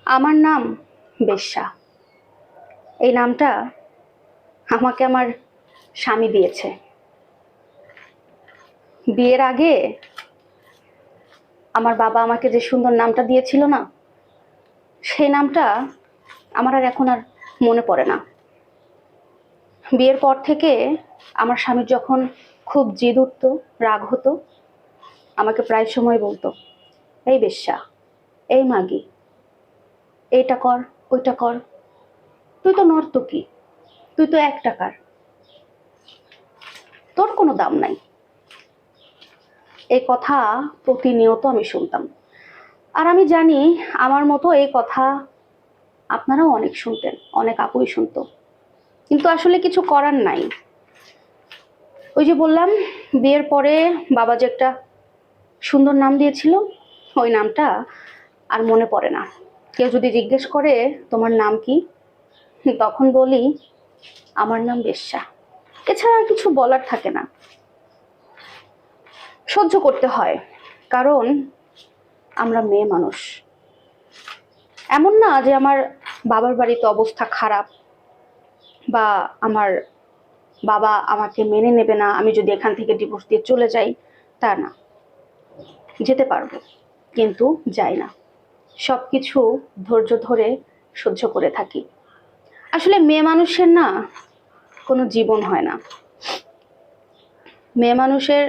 আমার নাম বেশ্যা। এই নামটা আমাকে আমার স্বামী দিয়েছে। বিয়ের আগে আমার বাবা আমাকে যে সুন্দর নামটা দিয়েছিল না, সেই নামটা আমার আর এখন আর মনে পড়ে না। বিয়ের পর থেকে আমার স্বামীর যখন খুব জেদ উঠতো, রাগ হতো, আমাকে প্রায় সময় বলতো, এই বেশ্যা, এই মাগি, এইটা কর, ওইটা কর, তুই তো নর্তকী, তুই তো 1 টাকার, তোর কোনো দাম নাই। এই কথা প্রতিনিয়ত আমি শুনতাম। আর আমি জানি আমার মতো এই কথা আপনারাও অনেক শুনতেন, অনেক আপুই শুনতো, কিন্তু আসলে কিছু করার নাই। ওই যে বললাম, বিয়ের পরে বাবা যে একটা সুন্দর নাম দিয়েছিল, ওই নামটা আর মনে পড়ে না। কেউ যদি জিজ্ঞেস করে তোমার নাম কি, তখন বলি আমার নাম বেশ্যা। এছাড়া আর কিছু বলার থাকে না। সহ্য করতে হয়, কারণ আমরা মেয়ে মানুষ। এমন না যে আমার বাবার বাড়িতে অবস্থা খারাপ, বা আমার বাবা আমাকে মেনে নেবে না আমি যদি এখান থেকে ডিভোর্স দিয়ে চলে যাই, তা না। যেতে পারবো, কিন্তু যাই না। সবকিছু ধৈর্য ধরে সহ্য করে থাকি। আসলে মেয়ে মানুষের না কোনো জীবন হয় না। মেয়ে মানুষের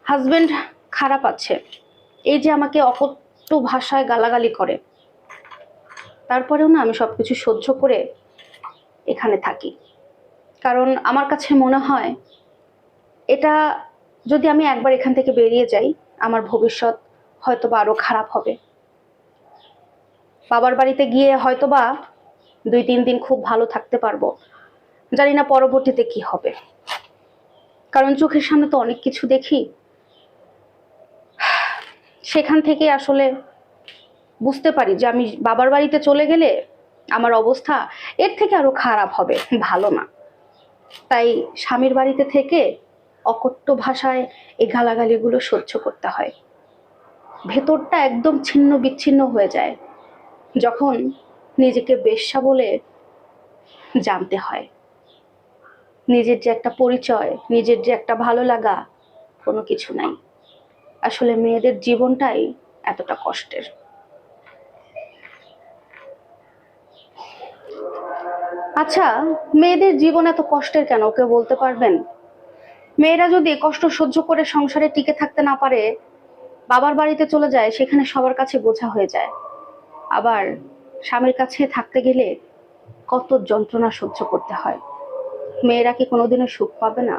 হাজবেন্ড খারাপ আছে, এই যে আমাকে অকট্য ভাষায় গালাগালি করে, তারপরেও না আমি সবকিছু সহ্য করে এখানে থাকি। কারণ আমার কাছে মনে হয়, এটা যদি আমি একবার এখান থেকে বেরিয়ে যাই, আমার ভবিষ্যৎ হয়তোবা আরো খারাপ হবে। বাবার বাড়িতে গিয়ে হয়তোবা 2-3 দিন খুব ভালো থাকতে পারবো, জানি না পরবর্তীতে কি হবে। কারণ চোখের সামনে তো অনেক কিছু দেখি, সেখান থেকে আসলে বুঝতে পারি যে আমি বাবার বাড়িতে চলে গেলে আমার অবস্থা এর থেকে আরো খারাপ হবে, ভালো না। তাই স্বামীর বাড়িতে থেকে অকট্য ভাষায় এই গালাগালিগুলো সহ্য করতে হয়। ভেতরটা একদম ছিন্ন বিচ্ছিন্ন হয়ে যায় যখন নিজেকে বেশ্যা বলে জানতে হয়। নিজের যে একটা পরিচয়, নিজের যে একটা ভালো লাগা, কোনো কিছু নাই। আসলে মেয়েদের জীবনটাই এতটা কষ্টের। আচ্ছা, মেয়েদের জীবন এত কষ্টের কেন, কেউ বলতে পারবেন? মেয়েরা যদি কষ্ট সহ্য করে সংসারে টিকে থাকতে না পারে, বাবার বাড়িতে চলে যায়, সেখানে সবার কাছে বোঝা হয়ে যায়। আবার স্বামীর কাছে থাকতে গেলে কত যন্ত্রণা সহ্য করতে হয়। মেয়েরা কি কোনোদিনও সুখ পাবে না?